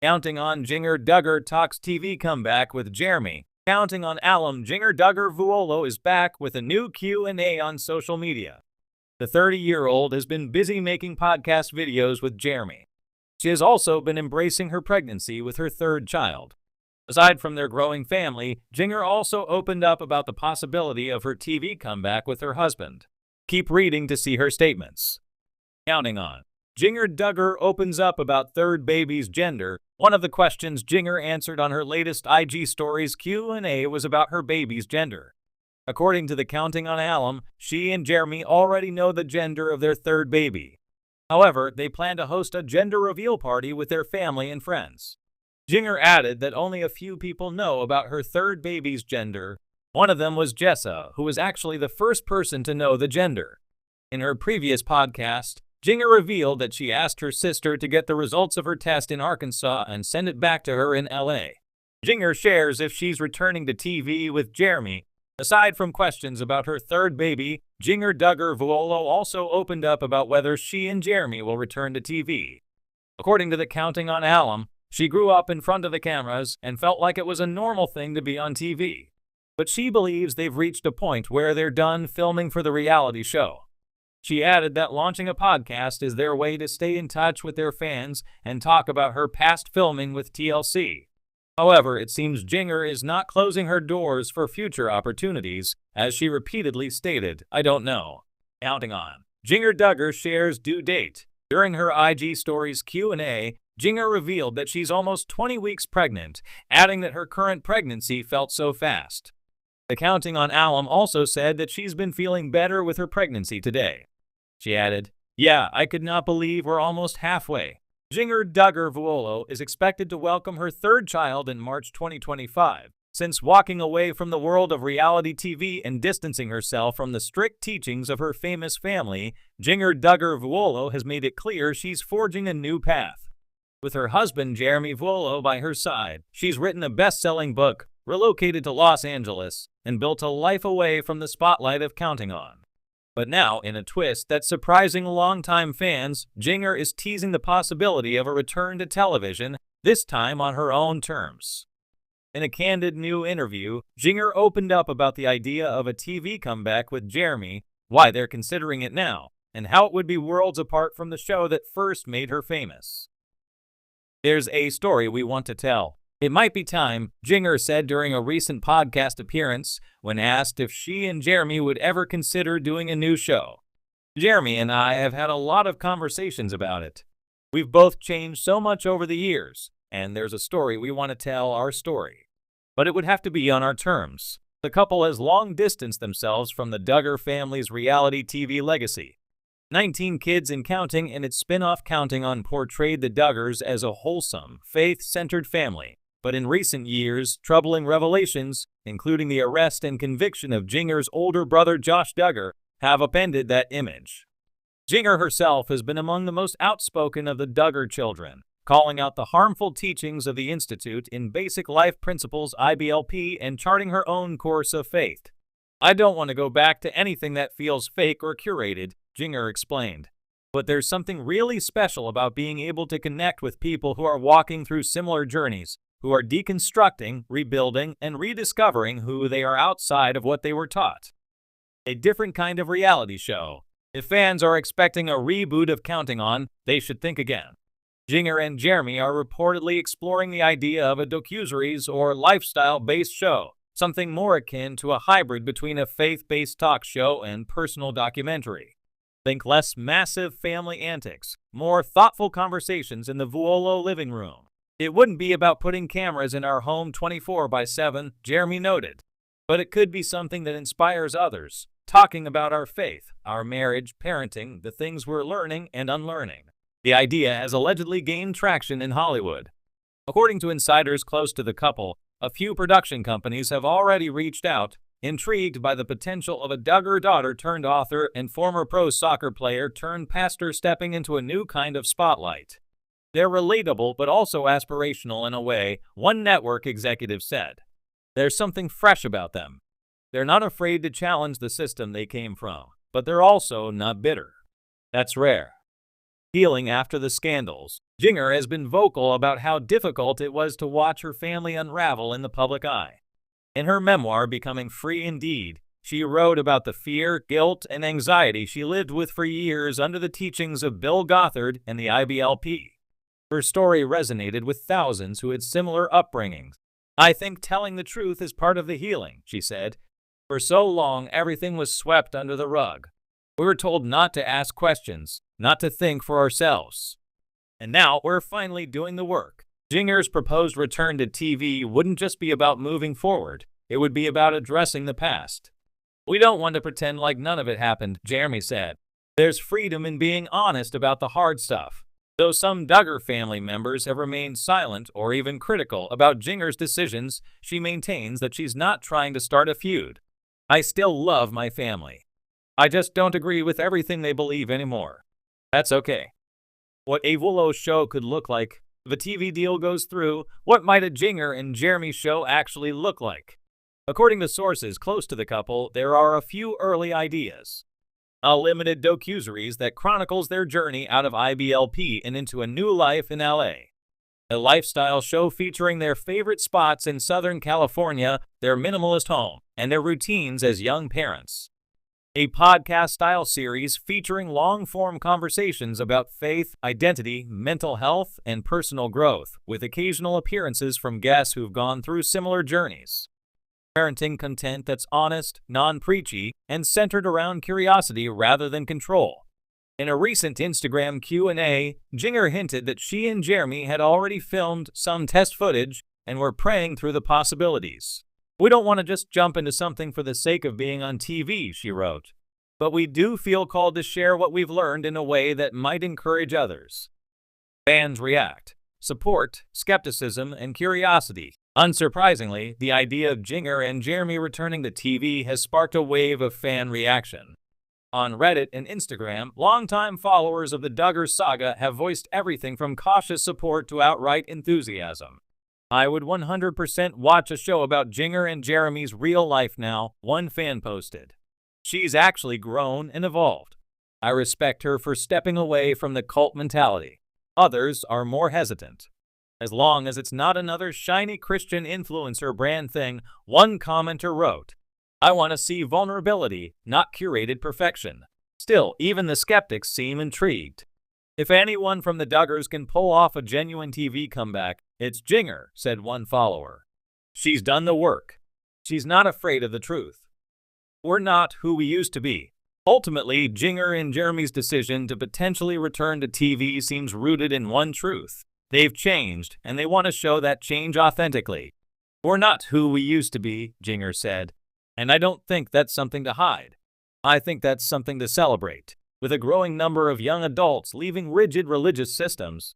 Counting on Jinger Duggar talks TV comeback with Jeremy. Counting on alum Jinger Duggar Vuolo is back with a new Q&A on social media. The 30-year-old has been busy making podcast videos with Jeremy. She has also been embracing her pregnancy with her third child. Aside from their growing family, Jinger also opened up about the possibility of her TV comeback with her husband. Keep reading to see her statements. Counting on. Jinger Duggar opens up about third baby's gender. One of the questions Jinger answered on her latest IG Stories Q&A was about her baby's gender. According to the Counting on alum, she and Jeremy already know the gender of their third baby. However, they plan to host a gender reveal party with their family and friends. Jinger added that only a few people know about her third baby's gender. One of them was Jessa, who was actually the first person to know the gender. In her previous podcast, Jinger revealed that she asked her sister to get the results of her test in Arkansas and send it back to her in LA. Jinger shares if she's returning to TV with Jeremy. Aside from questions about her third baby, Jinger Duggar Vuolo also opened up about whether she and Jeremy will return to TV. According to the Counting on alum, she grew up in front of the cameras and felt like it was a normal thing to be on TV. But she believes they've reached a point where they're done filming for the reality show. She added that launching a podcast is their way to stay in touch with their fans and talk about her past filming with TLC. However, it seems Jinger is not closing her doors for future opportunities, as she repeatedly stated, "I don't know." Counting on. Jinger Duggar shares due date. During her IG Stories Q&A, Jinger revealed that she's almost 20 weeks pregnant, adding that her current pregnancy felt so fast. The Counting on alum also said that she's been feeling better with her pregnancy today. She added, "Yeah, I could not believe we're almost halfway." Jinger Duggar Vuolo is expected to welcome her third child in March 2025. Since walking away from the world of reality TV and distancing herself from the strict teachings of her famous family, Jinger Duggar Vuolo has made it clear she's forging a new path. With her husband Jeremy Vuolo by her side, she's written a best-selling book, relocated to Los Angeles, and built a life away from the spotlight of Counting on. But now, in a twist that's surprising longtime fans, Jinger is teasing the possibility of a return to television, this time on her own terms. In a candid new interview, Jinger opened up about the idea of a TV comeback with Jeremy, why they're considering it now, and how it would be worlds apart from the show that first made her famous. "There's a story we want to tell. It might be time," Jinger said during a recent podcast appearance when asked if she and Jeremy would ever consider doing a new show. "Jeremy and I have had a lot of conversations about it. We've both changed so much over the years, and there's a story we want to tell, our story. But it would have to be on our terms." The couple has long distanced themselves from the Duggar family's reality TV legacy. 19 Kids and Counting and its spin-off Counting on portrayed the Duggars as a wholesome, faith-centered family. But in recent years, troubling revelations, including the arrest and conviction of Jinger's older brother Josh Duggar, have upended that image. Jinger herself has been among the most outspoken of the Duggar children, calling out the harmful teachings of the Institute in Basic Life Principles (IBLP) and charting her own course of faith. "I don't want to go back to anything that feels fake or curated," Jinger explained. "But there's something really special about being able to connect with people who are walking through similar journeys, who are deconstructing, rebuilding, and rediscovering who they are outside of what they were taught. A different kind of reality show. If fans are expecting a reboot of Counting On, they should think again." Jinger and Jeremy are reportedly exploring the idea of a docuseries or lifestyle-based show, something more akin to a hybrid between a faith-based talk show and personal documentary. Think less massive family antics, more thoughtful conversations in the Vuolo living room. "It wouldn't be about putting cameras in our home 24/7, Jeremy noted. But it could be something that inspires others, talking about our faith, our marriage, parenting, the things we're learning and unlearning." The idea has allegedly gained traction in Hollywood. According to insiders close to the couple, a few production companies have already reached out, intrigued by the potential of a Duggar daughter turned author and former pro soccer player turned pastor stepping into a new kind of spotlight. "They're relatable but also aspirational in a way," one network executive said. "There's something fresh about them. They're not afraid to challenge the system they came from, but they're also not bitter. That's rare." Healing after the scandals. Jinger has been vocal about how difficult it was to watch her family unravel in the public eye. In her memoir, Becoming Free Indeed, she wrote about the fear, guilt, and anxiety she lived with for years under the teachings of Bill Gothard and the IBLP. Her story resonated with thousands who had similar upbringings. "I think telling the truth is part of the healing," she said. "For so long, everything was swept under the rug. We were told not to ask questions, not to think for ourselves. And now we're finally doing the work." Jinger's proposed return to TV wouldn't just be about moving forward, it would be about addressing the past. "We don't want to pretend like none of it happened," Jeremy said. "There's freedom in being honest about the hard stuff." Though some Duggar family members have remained silent or even critical about Jinger's decisions, she maintains that she's not trying to start a feud. "I still love my family. I just don't agree with everything they believe anymore. That's okay." What a Vuolo show could look like. If the TV deal goes through, what might a Jinger and Jeremy show actually look like? According to sources close to the couple, there are a few early ideas. A limited docuseries that chronicles their journey out of IBLP and into a new life in LA. A lifestyle show featuring their favorite spots in Southern California, their minimalist home, and their routines as young parents. A podcast-style series featuring long-form conversations about faith, identity, mental health, and personal growth, with occasional appearances from guests who've gone through similar journeys. Parenting content that's honest, non-preachy, and centered around curiosity rather than control. In a recent Instagram Q&A, Jinger hinted that she and Jeremy had already filmed some test footage and were praying through the possibilities. "We don't want to just jump into something for the sake of being on TV," she wrote. "But we do feel called to share what we've learned in a way that might encourage others." Fans react. Support, skepticism, and curiosity. Unsurprisingly, the idea of Jinger and Jeremy returning to TV has sparked a wave of fan reaction. On Reddit and Instagram, longtime followers of the Duggar saga have voiced everything from cautious support to outright enthusiasm. "I would 100% watch a show about Jinger and Jeremy's real life now," one fan posted. "She's actually grown and evolved. I respect her for stepping away from the cult mentality." Others are more hesitant. "As long as it's not another shiny Christian influencer brand thing," one commenter wrote. "I want to see vulnerability, not curated perfection." Still, even the skeptics seem intrigued. "If anyone from the Duggars can pull off a genuine TV comeback, it's Jinger," said one follower. "She's done the work. She's not afraid of the truth. We're not who we used to be." Ultimately, Jinger and Jeremy's decision to potentially return to TV seems rooted in one truth. They've changed, and they want to show that change authentically. "We're not who we used to be," Jinger said. "And I don't think that's something to hide. I think that's something to celebrate." With a growing number of young adults leaving rigid religious systems,